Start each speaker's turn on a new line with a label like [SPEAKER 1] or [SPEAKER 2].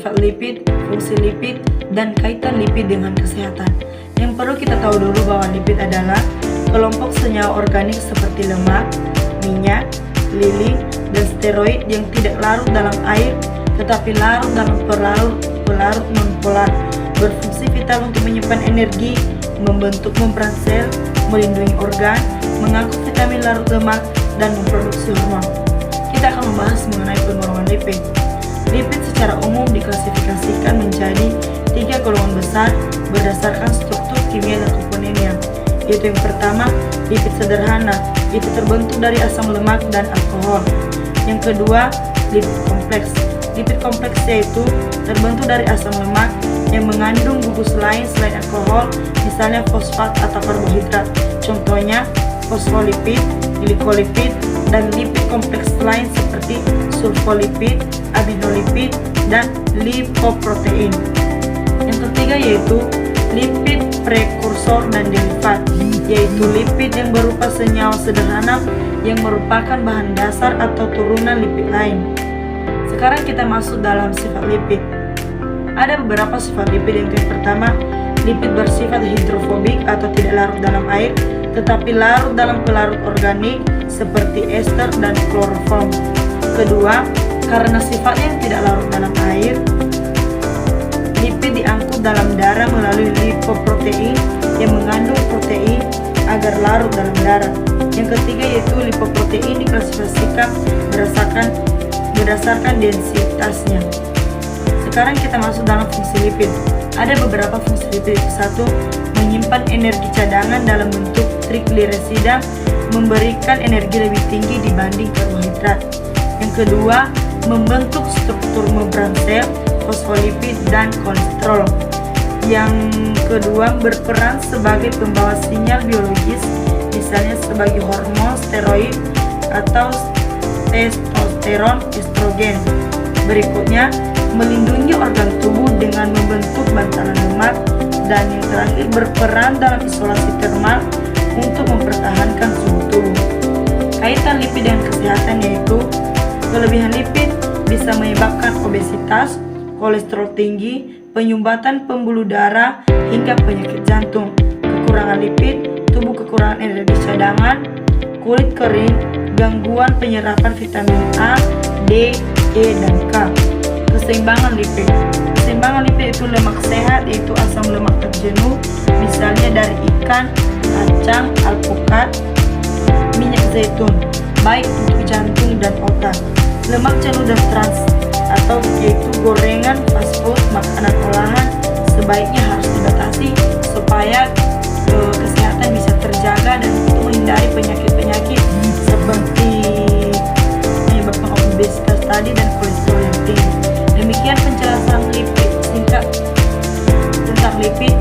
[SPEAKER 1] sifat lipid, fungsi lipid, dan kaitan lipid dengan kesehatan. Yang perlu kita tahu dulu bahwa lipid adalah kelompok senyawa organik seperti lemak, minyak, lilin, dan steroid yang tidak larut dalam air tetapi larut dalam pelarut nonpolar, berfungsi vital untuk menyimpan energi, membentuk membran sel, melindungi organ, mengangkut vitamin larut lemak, dan memproduksi hormon. Kita akan membahas mengenai pengurangan lipid. Lipid secara umum diklasifikasikan menjadi 3 golongan besar berdasarkan struktur kimia dan komponennya, yaitu yang pertama, lipid sederhana, itu terbentuk dari asam lemak dan alkohol. Yang kedua, lipid kompleks. Lipid kompleks yaitu terbentuk dari asam lemak yang mengandung gugus lain selain alkohol, misalnya fosfat atau karbohidrat. Contohnya fosfolipid, glikolipid, dan lipid kompleks lain seperti sulfolipid, aminolipid, dan lipoprotein. Yang ketiga yaitu lipid prekursor dan derivat, yaitu lipid yang berupa senyawa sederhana yang merupakan bahan dasar atau turunan lipid lain. Sekarang kita masuk dalam sifat lipid. Ada beberapa sifat lipid. Yang pertama, lipid bersifat hidrofobik atau tidak larut dalam air, tetapi larut dalam pelarut organik seperti ester dan kloroform. Kedua, karena sifatnya yang tidak larut dalam air, lipid diangkut dalam darah melalui lipoprotein yang mengandung protein agar larut dalam darah. Yang ketiga yaitu lipoprotein diklasifikasikan berdasarkan densitasnya. Sekarang kita masuk dalam fungsi lipid. Ada beberapa fungsi lipid. Satu, menyimpan energi cadangan dalam bentuk trigliserida, memberikan energi lebih tinggi dibanding karbohidrat. Yang kedua, membentuk struktur membran sel, fosfolipid, dan kolesterol. Yang kedua, berperan sebagai pembawa sinyal biologis, misalnya sebagai hormon steroid atau testosteron, estrogen. Berikutnya, melindungi organ tubuh dengan membentuk bantalan lemak. Dan yang terakhir, berperan dalam isolasi termal untuk mempertahankan suhu tubuh. Kaitan lipid dan kesehatan yaitu kelebihan lipid bisa menyebabkan obesitas, kolesterol tinggi, penyumbatan pembuluh darah, hingga penyakit jantung. Kekurangan lipid, tubuh kekurangan energi cadangan, kulit kering, gangguan penyerapan vitamin A, D, E, dan K. Keseimbangan lipid. Keseimbangan lipid itu lemak sehat, yaitu asam lemak terjenuh, misalnya dari ikan, kacang, alpukat, minyak zaitun, baik untuk jantung dan otak. Lemak jenuh dan trans atau yaitu gorengan, fast food, makanan olahan sebaiknya harus dibatasi supaya kesehatan bisa terjaga dan untuk menghindari penyakit-penyakit seperti menyebabkan obesitas tadi dan kolesterol yang tinggi. Demikian penjelasan lipid singkat tentang lipid.